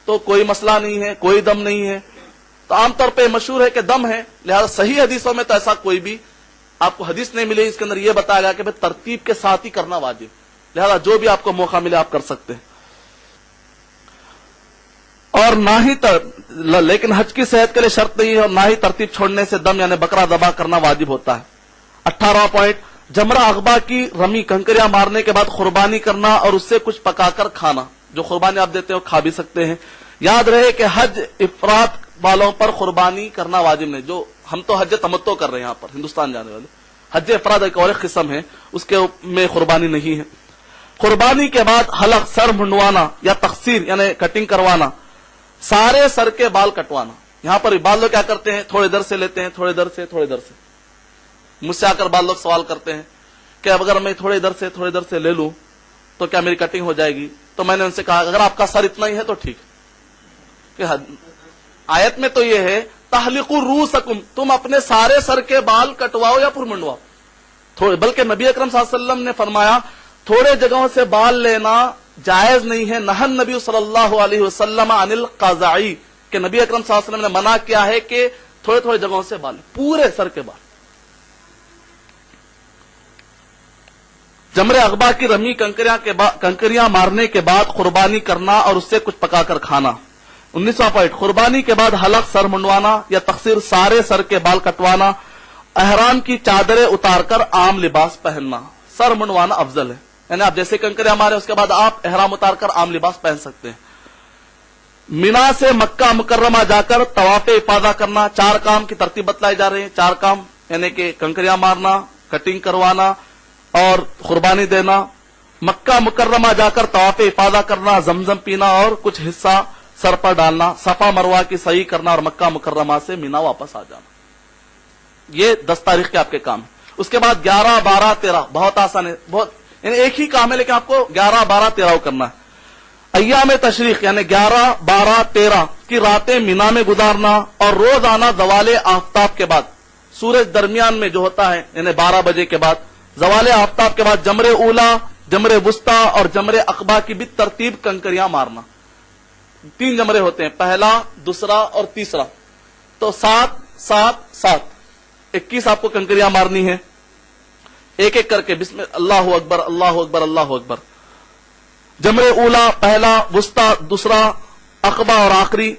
تو کوئی مسئلہ نہیں ہے, کوئی دم نہیں ہے. تو عام طور پہ مشہور ہے کہ دم ہے, لہذا صحیح حدیثوں میں تو ایسا کوئی بھی آپ کو حدیث نہیں ملے اس کے اندر یہ بتایا گیا کہ ترتیب کے ساتھ ہی کرنا واجب, لہذا جو بھی آپ کو موقع ملے آپ کر سکتے ہیں. اور نہ ہی لیکن حج کی صحت کے لیے شرط نہیں ہے, اور نہ ہی ترتیب چھوڑنے سے دم یعنی بکرا ذبح کرنا واجب ہوتا ہے. 18 پوائنٹ, جمرہ عقبہ کی رمی کنکریاں مارنے کے بعد قربانی کرنا اور اس سے کچھ پکا کر کھانا. جو قربانی آپ دیتے ہو کھا بھی سکتے ہیں. یاد رہے کہ حج افراد والوں پر قربانی کرنا واجب نہیں. جو ہم تو حج تمتع کر رہے ہیں یہاں پر ہندوستان جانے والے, حج افراد ایک اور قسم ہے, اس کے میں قربانی نہیں ہے. قربانی کے بعد حلق, سر منڈوانا یا تقصیر یعنی کٹنگ کروانا, سارے سر کے بال کٹوانا. یہاں پر بال لوگ کیا کرتے ہیں, تھوڑے در سے لیتے ہیں, تھوڑے در سے, تھوڑے در سے. مجھ سے آ کر بال لوگ سوال کرتے ہیں کہ اب اگر میں تھوڑے در سے لے لوں تو کیا میری کٹنگ ہو جائے گی؟ تو میں نے ان سے کہا اگر آپ کا سر اتنا ہی ہے تو ٹھیک کہ آیت میں تو یہ ہے تحلقوا رؤوسکم, تم اپنے سارے سر کے بال کٹواؤ یا پھر منڈواؤ تھوڑے. بلکہ نبی اکرم صلی اللہ علیہ وسلم نے فرمایا تھوڑے جگہوں سے بال لینا جائز نہیں ہے. نہى النبی صلی اللہ علیہ وسلم عن القزع, کہ نبی اکرم صلی اللہ علیہ وسلم نے منع کیا ہے کہ تھوڑے تھوڑے جگہوں سے بال, پورے سر کے بال. جمرہ عقبہ کی رمی کنکریاں مارنے کے بعد قربانی کرنا اور اس سے کچھ پکا کر کھانا. 19واں پوائنٹ, قربانی کے بعد حلق, سر منڈوانا یا تقصیر, سارے سر کے بال کٹوانا, احرام کی چادریں اتار کر عام لباس پہننا. سر منڈوانا افضل ہے, یعنی آپ جیسے کنکریاں مارے اس کے بعد آپ احرام اتار کر عام لباس پہن سکتے ہیں. مینا سے مکہ مکرمہ جا کر طواف افاضہ کرنا. 4 کام کی ترتیب بتلائی جا رہی ہے. 4 کام یعنی کہ کنکریاں مارنا, کٹنگ کروانا اور قربانی دینا, مکہ مکرمہ جا کر طواف افاضہ کرنا, زمزم پینا اور کچھ حصہ سر پر ڈالنا, صفا مروہ کی سعی کرنا اور مکہ مکرمہ سے مینا واپس آ جانا. یہ 10 تاریخ کے آپ کے کام ہیں. اس کے بعد 11, 12, 13 بہت آسان ہے, بہت یعنی ایک ہی کام ہے لیکن آپ کو 11, 12, 13 کرنا ہے. ایام تشریق یعنی 11, 12, 13 کی راتیں مینا میں گزارنا اور روزانہ زوال آفتاب کے بعد, سورج درمیان میں جو ہوتا ہے یعنی 12 بجے کے بعد, زوال آفتاب کے بعد جمرے اولا, جمرے وسطی اور جمرے عقبہ کی بھی ترتیب کنکریاں مارنا. 3 جمرے ہوتے ہیں, پہلا, دوسرا اور تیسرا. تو 7, 7, 7 21 آپ کو کنکریاں مارنی ہے, ایک ایک کر کے. بسم اللہ اکبر, اللہ اکبر, اللہ اکبر. جمرے اولا, پہلا, وسطی, دوسرا, عقبہ اور آخری.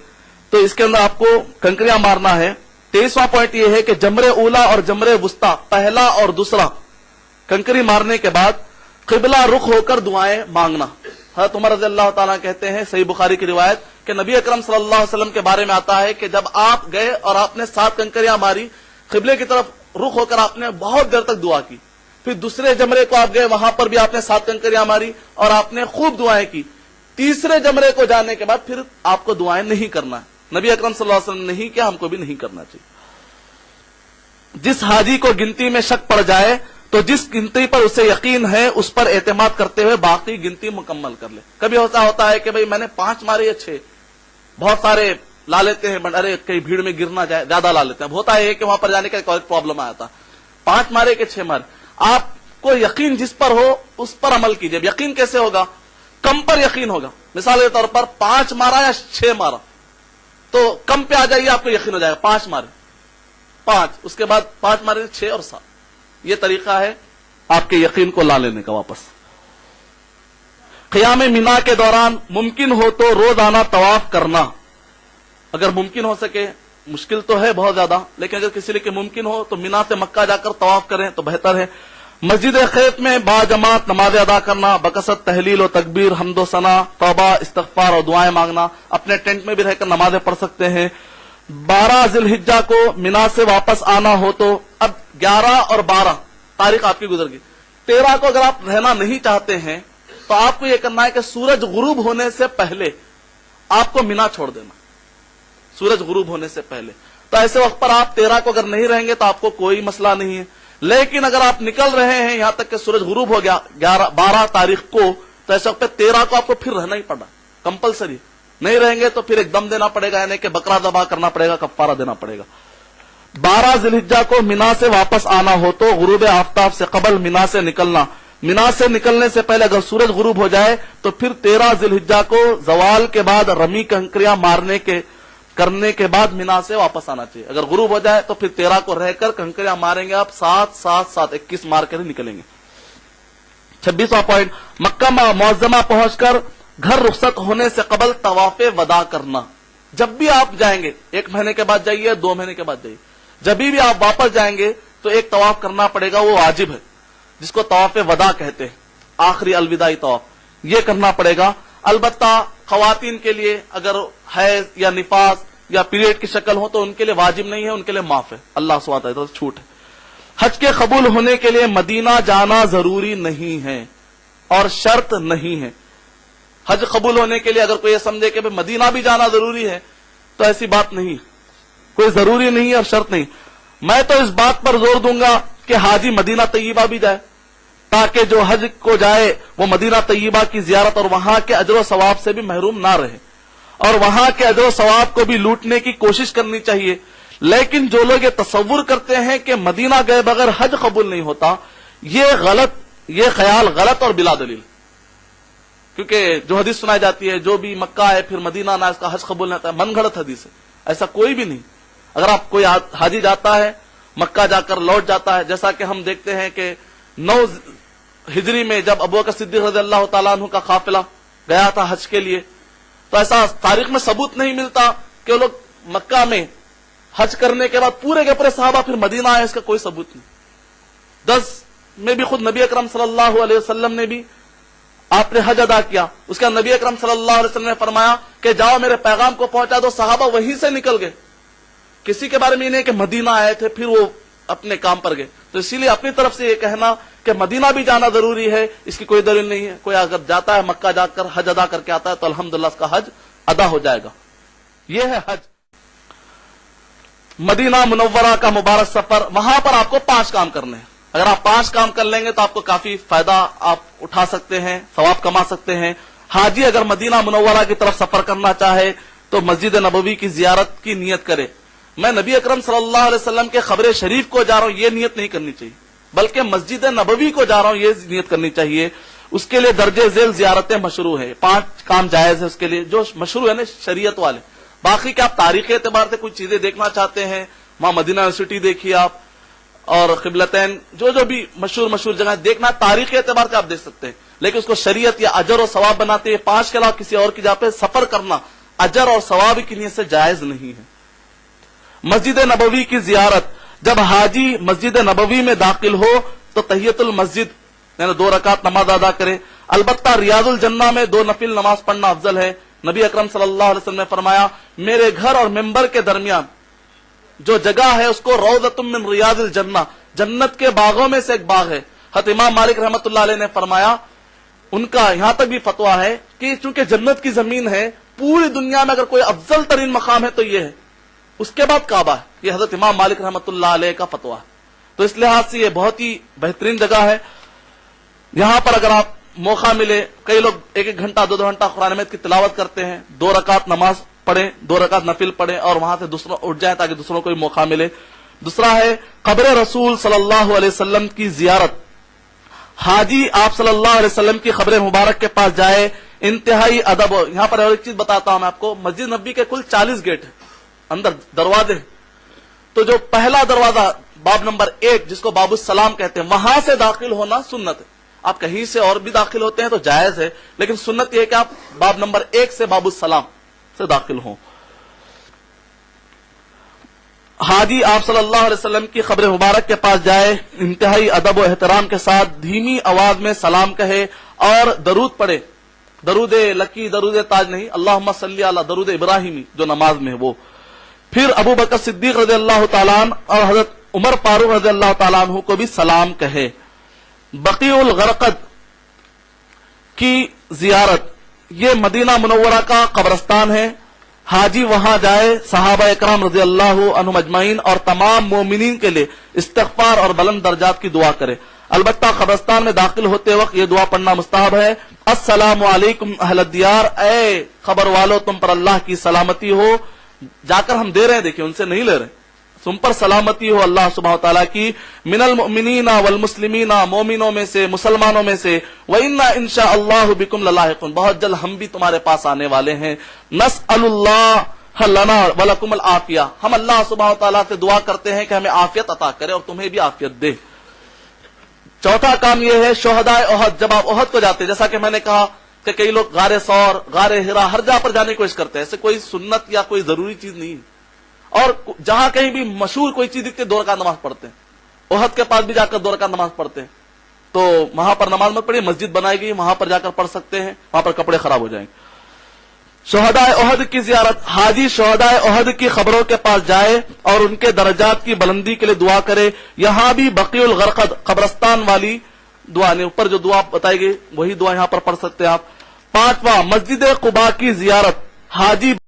تو اس کے اندر آپ کو کنکریاں مارنا ہے. 23واں پوائنٹ یہ ہے کہ جمرے اولا اور جمرے وسطی, پہلا اور دوسرا, کنکری مارنے کے بعد قبلہ رخ ہو کر دعائیں مانگنا. حضرت عمر رضی اللہ تعالیٰ کہتے ہیں, صحیح بخاری کی روایت, کہ نبی اکرم صلی اللہ علیہ وسلم کے بارے میں آتا ہے کہ جب آپ گئے اور آپ نے 7 کنکریاں ماری, قبلے کی طرف رخ ہو کر آپ نے بہت دیر تک دعا کی. پھر دوسرے جمرے کو آپ گئے, وہاں پر بھی آپ نے 7 کنکریاں ماری اور آپ نے خوب دعائیں کی. تیسرے جمرے کو جانے کے بعد پھر آپ کو دعائیں نہیں کرنا ہے. نبی اکرم صلی اللہ علیہ وسلم نے نہیں کیا, ہم کو بھی نہیں کرنا چاہیے. جس حاجی کو گنتی میں شک پڑ جائے تو جس گنتی پر اسے یقین ہے اس پر اعتماد کرتے ہوئے باقی گنتی مکمل کر لے. کبھی ہوتا ہے کہ بھئی میں نے 5 مارے یا 6, بہت سارے لا لیتے ہیں, ارے کئی بھیڑ میں گرنا جائے, زیادہ لا لیتے ہیں. ہوتا ہے کہ وہاں پر جانے کا ایک پرابلم آیا تھا, 5 مارے کہ 6 مارے. آپ کو یقین جس پر ہو اس پر عمل کیجئے. یقین کیسے ہوگا؟ کم پر یقین ہوگا. مثال کے طور پر 5 مارا یا 6 مارا, تو کم پہ آ جائیے, آپ کو یقین ہو جائے گا 5 مارے, 5, اس کے بعد 5 مارے 6 اور 7. یہ طریقہ ہے آپ کے یقین کو لا لینے کا واپس. قیام مینا کے دوران ممکن ہو تو روزانہ طواف کرنا. اگر ممکن ہو سکے, مشکل تو ہے بہت زیادہ, لیکن اگر کسی لیے ممکن ہو تو مینا سے مکہ جا کر طواف کریں تو بہتر ہے. مسجد خیف میں باجماعت نماز ادا کرنا, بکثرت تحلیل و تکبیر, حمد و ثنا, توبہ, استغفار اور دعائیں مانگنا. اپنے ٹینٹ میں بھی رہ کر نمازیں پڑھ سکتے ہیں. 12 ذی الحجہ کو مینا سے واپس آنا ہو تو, اب 11 اور 12 تاریخ آپ کی گزر گئی, 13 کو اگر آپ رہنا نہیں چاہتے ہیں تو آپ کو یہ کرنا ہے کہ سورج غروب ہونے سے پہلے آپ کو مینا چھوڑ دینا, سورج غروب ہونے سے پہلے. تو ایسے وقت پر آپ 13 کو اگر نہیں رہیں گے تو آپ کو کوئی مسئلہ نہیں ہے. لیکن اگر آپ نکل رہے ہیں یہاں تک کہ سورج غروب ہو گیا 12 تاریخ کو, تو ایسے وقت پہ 13 کو آپ کو پھر رہنا ہی پڑا, کمپلسری. نہیں رہیں گے تو پھر ایک دم دینا پڑے گا, یعنی کہ بکرا ذبح کرنا پڑے گا, کفارہ دینا پڑے گا. 12 ذی الحجہ کو مینا سے واپس آنا ہو تو غروب آفتاب سے قبل مینا سے نکلنا. मिना से निकलने से पहले अगर सूरज गुरूब हो जाए तो फिर 13 जिलहिज्जा को जवाल के बाद रमी कंकरियां करने के बाद मिना से वापस आना चाहिए। अगर गुरूब हो जाए तो फिर 13 को रहकर कंकरियां मारेंगे आप, 7 7 7 21 मार कर ही निकलेंगे। 26वां पॉइंट, मक्का मुअज्जमा पहुंचकर घर रुखसत होने से कबल तवाफे वदा करना। जब भी आप जाएंगे, 1 महीने के बाद जाइए, 2 महीने के बाद जाइए, जब भी आप वापस जाएंगे तो एक तवाफ करना पड़ेगा, वो वाजिब है, जिसको तवाफे वदा कहते हैं, आखिरी अलविदाई तवाफ, ये करना पड़ेगा। अलबत्ता खवातीन के लिए अगर हैज या निफास या पीरियड की शक्ल हो तो उनके लिए वाजिब नहीं है, उनके लिए माफ है, अल्लाह सुब्हानहू व तआला तो छूट है। हज के कबूल होने के लिए मदीना जाना जरूरी नहीं है और शर्त नहीं है। हज कबूल होने के लिए अगर कोई ये समझे कि भाई मदीना भी जाना जरूरी है, तो ऐसी बात नहीं, कोई जरूरी नहीं है और शर्त नहीं। मैं तो इस बात पर जोर दूंगा कि हाजी मदीना तैयबा भी जाए, ताकि जो हज को जाए वो मदीना तैयबा की जियारत और वहां के अजर सवाब से भी महरूम ना रहे, और वहां के अजर सवाब को भी लूटने की कोशिश करनी चाहिए। लेकिन जो लोग ये तसव्वुर करते हैं कि मदीना गए बगैर हज कबूल नहीं होता, ये ख्याल गलत और बिला दलील, क्योंकि जो हदीस सुनाई जाती है, जो भी मक्का है फिर मदीना ना इसका हज कबूल नहीं होता, मन गलत हदीस है, ऐसा कोई भी नहीं। अगर आप कोई हाजी जाता है मक्का जाकर लौट जाता है, जैसा कि हम देखते हैं कि 9 हिजरी में जब अबू बकर सिद्दीक रज़ियल्लाहु ताला अन्हु का काफिला गया था हज के लिए, तो ऐसा तारीख में सबूत नहीं मिलता कि वो लोग मक्का में हज करने के बाद पूरे के पूरे सहाबा फिर मदीना आए, इसका कोई सबूत नहीं। 10 में भी खुद नबी अकरम सल्लल्लाहु अलैहि वसल्लम ने भी आपने हज अदा किया, उसका नबी अकरम सल्लल्लाहु अलैहि वसल्लम ने फरमाया कि जाओ मेरे पैगाम को पहुंचा दो, सहाबा वहीं से निकल गए। किसी के बारे में नहीं कि मदीना आए थे फिर वो अपने काम पर गए। तो इसीलिए अपनी तरफ से ये कहना कि मदीना भी जाना जरूरी है, इसकी कोई दलील नहीं है। कोई अगर जाता है मक्का जाकर हज अदा करके आता है तो अल्हम्दुलिल्लाह उसका हज अदा हो जाएगा। ये है हज। मदीना मुनव्वरा का मुबारक सफर, वहां पर आपको 5 काम करने हैं। अगर आप 5 काम कर लेंगे तो आपको काफी फायदा आप उठा सकते हैं, सवाब कमा सकते हैं। हाजी अगर मदीना मुनव्वरा की तरफ सफर करना चाहे तो मस्जिद नबवी की जियारत की नियत करे। मैं नबी अकरम सल्लल्लाहु अलैहि वसल्लम के खबरे शरीफ को जा रहा हूं, ये नियत नहीं करनी चाहिए, बल्कि मस्जिद नबवी को जा रहा हूं, ये नियत करनी चाहिए। उसके लिए दर्जे झेल जियारतें मशरू है, 5 काम जायज है उसके लिए, जो मशरू है ना शरीयत वाले। बाकी क्या आप तारीखी एतबार से कुछ चीजें देखना चाहते हैं, वहां मदीना यूनिवर्सिटी देखिए आप, और क़िबलतैन जो भी मशहूर जगह देखना, तारीखी एतबार से आप देख सकते हैं, लेकिन उसको शरीयत या अजर और सवाब बनाते हैं 5 के अलावा किसी और की जगह पे सफर करना अजर और सवाब की नीयत से जायज नहीं है। मस्जिद नबवी की जियारत, जब हाजी मस्जिद नबवी में दाखिल हो तो तहियतुल मस्जिद यानी 2 रकात नमाज अदा करे। अलबत्ता रियाजुल जन्ना में 2 नफिल नमाज पढ़ना अफजल है। नबी अकरम सल्लल्लाहु अलैहि वसल्लम ने फरमाया, मेरे घर और मिंबर के दरमियान जो जगह है उसको रौज़तुम मिन रियाजिल जन्ना, जन्नत के बागों में से एक बाग है। हज़रत इमाम मालिक रहमतुल्लाह अलैह ने फरमाया, उनका यहां तक भी फतवा है कि चूंकि जन्नत की जमीन है, पूरी दुनिया में अगर कोई अफजल तरीन मकाम है तो ये है, उसके बाद काबा है। ये हजरत इमाम मालिक रहमतुल्लाह अलैह का फतवा है। तो इस लिहाज से ये बहुत ही बेहतरीन जगह है। यहां पर अगर आप मौका मिले, कई लोग 1-1 घंटा 2-2 घंटा कुरान मजीद की तिलावत करते हैं, 2 रकात नमाज पढ़ें, 2 रकात नफिल पढ़ें और वहां से दूसरों उठ जाए ताकि दूसरों को भी मौका मिले। दूसरा है कब्र रसूल सल्लल्लाहु अलैहि वसल्लम की जियारत। हाजी आप सल्लल्लाहु अलैहि वसल्लम की खबरे मुबारक के पास जाए, इंतहाई अदब। यहां पर और एक चीज बताता हूं मैं आपको, मस्जिद नबी के कुल 40 गेट है, अंदर दरवाजे। तो जो पहला दरवाजा बाब नंबर 1 जिसको बाबुस सलाम कहते हैं, वहां से दाखिल होना सुन्नत है। आप कहीं से और भी दाखिल होते हैं तो जायज है, लेकिन सुन्नत यह है कि आप बाब नंबर 1 से बाबुस सलाम से दाखिल हों। हाजी आप सल्लल्लाहु अलैहि वसल्लम की खबर मुबारक के पास जाए, इंतहाई अदब और एहतराम के साथ धीमी आवाज में सलाम कहे और दरूद पढ़े। दरूद लकी, दरूद ताज नहीं, अल्लाहुम्मा सल्ली अला दरूद इब्राहिमी जो नमाज में है वो। फिर अबू बकर सिद्दीक रज़ियल्लाहु ताला अन्हु और हजरत उमर फारूक रज़ियल्लाहु ताला अन्हु को भी सलाम कहे। बकीउल गरकद की जियारत, ये मदीना मुनव्वरा का कब्रस्तान है। हाजी वहां जाए, सहाबा इकराम रज़ियल्लाहु अन्हुम अजमईन और तमाम मोमिनीन के लिए इस्तिग़फ़ार और बुलंद दर्जात की दुआ करे। अलबत्ता कब्रस्तान में दाखिल होते वक्त ये दुआ पढ़ना मुस्तहब है, अस्सलामु अलैकुम अहलद दियार, ए खबर वालों तुम पर अल्लाह की सलामती हो। जाकर हम दे रहे हैं, देखिए उनसे नहीं ले रहे, तुम पर सलामती हो अल्लाह सुब्हानहू तआला की, मिनल मुमिनीना वल मुस्लिमीना, मोमिनों में से, मुसलमानों में से, व इन्ना इंशाअल्लाहु बिकुम ललाहिकुन, बहुत जल्द हम भी तुम्हारे पास आने वाले हैं। नसअलुल्लाह लना व लकुमुल आफिया, हम अल्लाह सुब्हानहू तआला से दुआ करते हैं कि हमें आफियत अता करे और तुम्हें भी आफियत दे। चौथा काम यह है शोहदाए ओहद, जब आप ओहद को जाते, जैसा कि मैंने कहा कि कई लोग गारे सौर, गारे हिरा, हर जगह पर जाने की कोशिश करते हैं, ऐसे कोई सुन्नत या कोई जरूरी चीज नहीं है। और जहां कहीं भी मशहूर कोई चीज दिखती है 2 रकात नमाज पढ़ते हैं, ओहद के पास भी जाकर 2 रकात नमाज पढ़ते हैं, तो वहां पर नमाज मत पढ़िए, मस्जिद बनाई गई वहां पर जाकर पढ़ सकते हैं, वहां पर कपड़े खराब हो जाएंगे। शोहदाए ओहद की जियारत, हाजी शोहदाए ओहद की खबरों के पास जाए और उनके दर्जात की बुलंदी के लिए दुआ करे। यहां भी बकीउल गरकद, कब्रस्तान वाली दुआ ने ऊपर जो दुआ बताई गई वही दुआ यहां पर पढ़ सकते हैं आप। 5वां मस्जिद कुबा की जियारत, हाजी